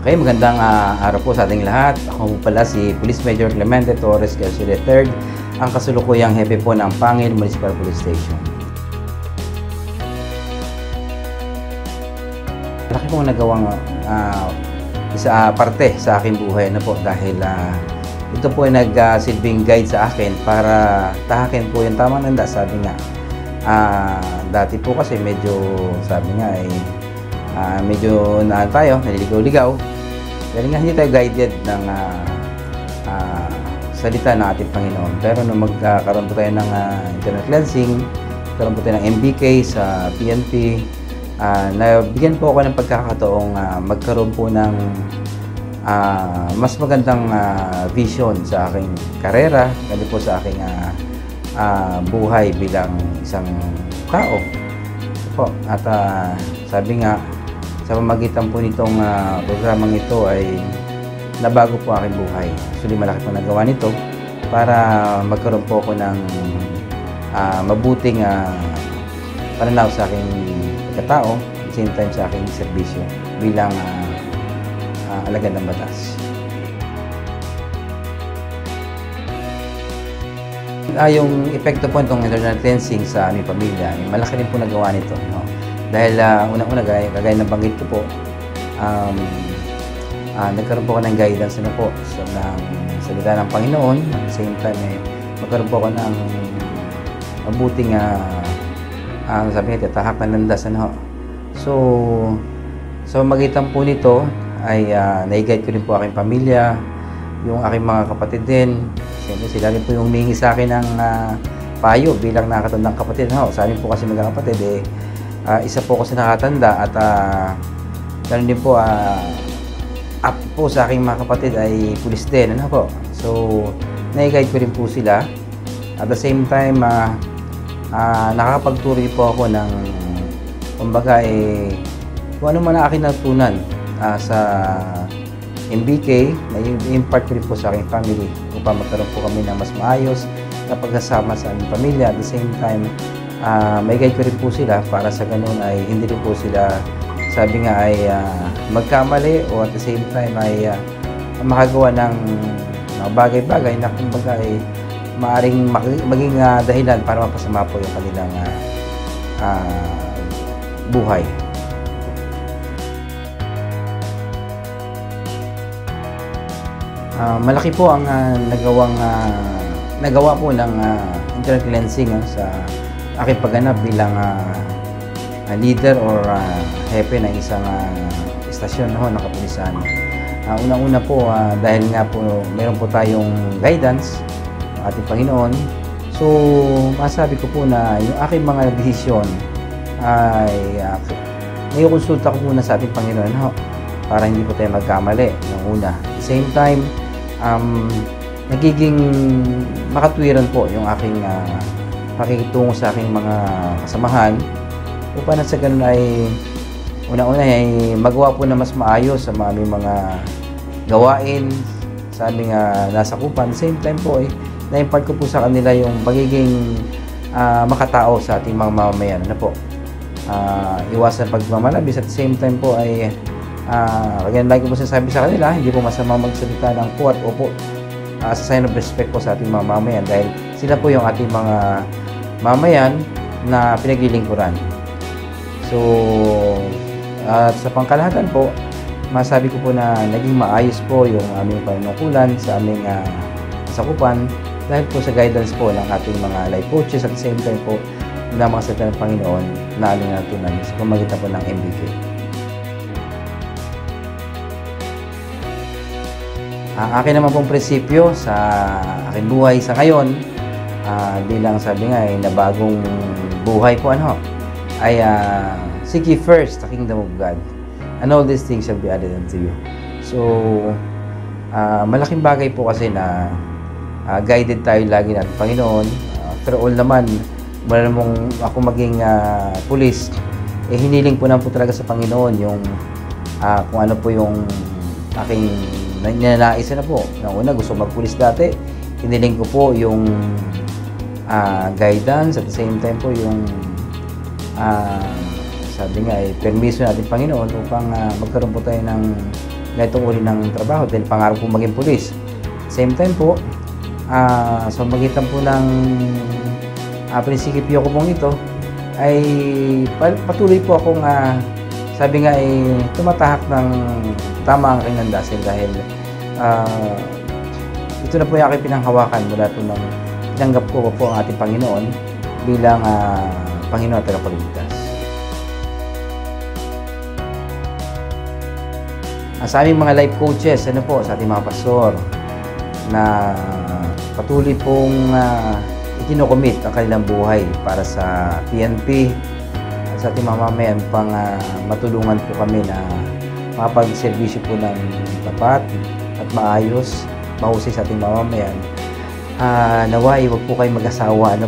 Okay, magandang araw po sa ating lahat. Ako po pala si Police Major Clemente Torres Garcia III, ang kasulukuyang hepe po ng Pangil Municipal Police Station. Malaki pong nagawang isa parte sa aking buhay na po dahil ito po ay nagsilbing guide sa akin para tahakin po yung tamang nanda. Sabi nga, dati po kasi medyo, sabi nga ay medyo tayo, naliligaw-ligaw. Dahil nga hindi tayo guided ng salita ng ating Panginoon. Pero nung magkaroon po tayo ng internal cleansing, magkaroon po tayo ng MBK sa PNP, nabigyan po ako ng pagkakataong magkaroon po ng mas magandang vision sa aking karera, lalo po sa aking buhay bilang isang tao. Po. At sabi nga, sa pamagitan po nitong programang ito ay nabago po aking buhay. Actually, malaki po nagawa nito para magkaroon po ako ng mabuting pananaw sa aking pagkatao, at the same time sa aking serbisyo bilang alagad ng batas. Yung epekto po itong internal cleansing sa aming pamilya, malaki rin po nagawa nito. No? Dahil unang-una, kagaya ng banggit ko po, nagkaroon po ako ng guidance po ng salita ng Panginoon. At the same time, magkaroon po ako ng mabuting sabi nga, tahak na landas. So, sa magitan po nito, ay na-guide ko rin po aking pamilya, yung aking mga kapatid din. Siyempre, sila rin po yung humingi sa akin ng payo bilang nakatandang kapatid. Sa amin po kasi mga kapatid, isa po kasi nakatanda at ganoon din po, up po sa aking mga kapatid ay pulis din. So, na-guide ko rin po sila. At the same time, nakakapagturo po ako ng, kumbaga, kung ano man ang aking natutunan sa MBK, na-impart ko rin po sa aking family upang magkaroon po kami ng mas maayos na pagsasama sa aming pamilya. At the same time, may guide ko rin po sila para sa ganun ay hindi rin po sila, sabi nga, ay magkamali o at the same time ay makagawa ng bagay-bagay na kumbaga ay maaaring maging dahilan para mapasama po yung kanilang buhay. Malaki po ang nagawa po ng internal cleansing sa aking pagganap bilang leader or hepe ng isang istasyon ng kapulisan. Unang-una po, dahil nga po meron po tayong guidance ng ating Panginoon, so masabi ko po na yung aking mga desisyon ay naikonsulta ko muna sa ating Panginoon para hindi po tayo magkamali ng una. At the same time, nagiging makatwiran po yung aking pakikitungo sa aking mga kasamahan upang sa ganun ay una-una ay magawa po na mas maayos sa aming mga gawain sa aming nasakupan. Same time po na-impart ko po sa kanila yung pagiging makatao sa ating mga mamamayan. Iwasan pagmamalabis. At the same time po ay again, like ko po sinasabi sa kanila, hindi po masama magsalita ng po at opo sa sign of respect po sa ating mga mamamayan dahil sila po yung ating mga mamayan na pinaglilingkuran. So, sa pangkalahatan po, masabi ko po na naging maayos po yung aming panunungkulan sa aming sakupan dahil po sa guidance po ng ating mga life coaches at the same time po na mga salita ng Panginoon na aming natutunan sa pamagitan po ng MBK. Akin naman pong prinsipyo sa aking buhay sa ngayon, bilang sabi nga nabagong buhay po ay seek ye first the kingdom of God and all these things shall be added unto you. So malaking bagay po kasi na guided tayo lagi ng Panginoon. After all naman, wala namang ako maging pulis, hiniling po na po talaga sa Panginoon yung kung ano po yung aking ninanais na po. Una, gusto magpulis dati, hiniling ko po yung guidance at the same time po yung sabi nga permiso natin Panginoon upang magkaroon po tayo ng ganitong uri ng trabaho dahil pangarap ko maging pulis. Same time po, sa magitan po ng prinsipyo ko pong ito, ay patuloy po akong sabi nga ay tumatahak ng tama ang aking landasin dahil ito na po yung aking pinanghawakan mula po nang tinanggap ko po ang ating Panginoon bilang Panginoon at Tagapagligtas. Sa aming mga life coaches, sa ating mga pastor na patuloy pong ikinocommit ang kanilang buhay para sa PNP at sa ating mamamayan pang matulungan po kami na makapag-servisyo po ng tapat at maayos, mahusay sa ating mamamayan. Naway, huwag po kayo mag-asawa.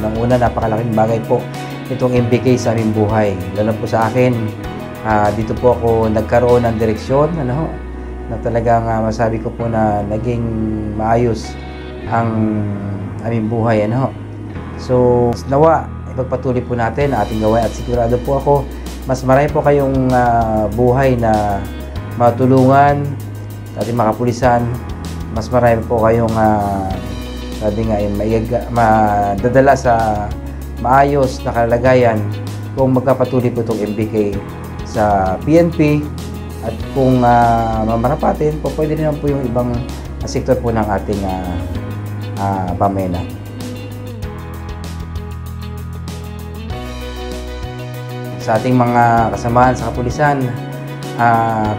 Unang-una, napakalaking bagay po itong MBK sa aming buhay. Lalo po sa akin, dito po ako nagkaroon ng direksyon, na talagang masabi ko po na naging maayos ang aming buhay. So, nawa, ipagpatuloy po natin ang ating gawain at sigurado po ako, mas marami po kayong buhay na matulungan sa ating mga kapulisan. Mas marami po kayong sabi nga, madadala sa maayos na kalagayan kung magkapatuloy po itong MBK sa PNP. At kung mamarapatin po, pwede naman po yung ibang sektor po ng ating pamena. Sa ating mga kasamahan sa kapulisan,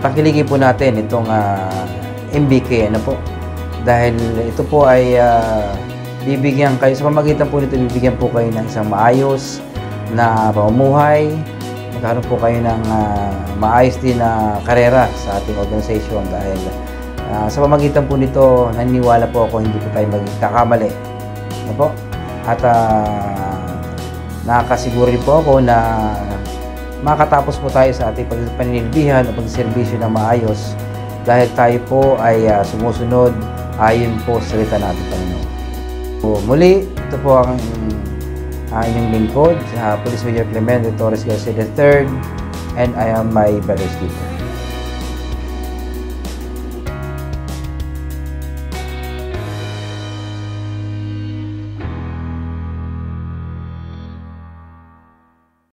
tangkiligin po natin itong MBK, dahil ito po ay bibigyan kayo, sa pamamagitan po nito, bibigyan po kayo ng isang maayos na pamumuhay. Magkaroon po kayo ng maayos din na karera sa ating organization dahil sa pamamagitan po nito, naniniwala po ako hindi po tayo magkakamali. At nakakasiguro rin po ako na makatapos po tayo sa ating paninilbihan o pagservisyo ng maayos dahil tayo po ay sumusunod ayon po sa salita natin, Panginoon. Muli, ito po ang inyong lingkod, Police Major Clemente Torres Garcia III, and I am my brother's keeper.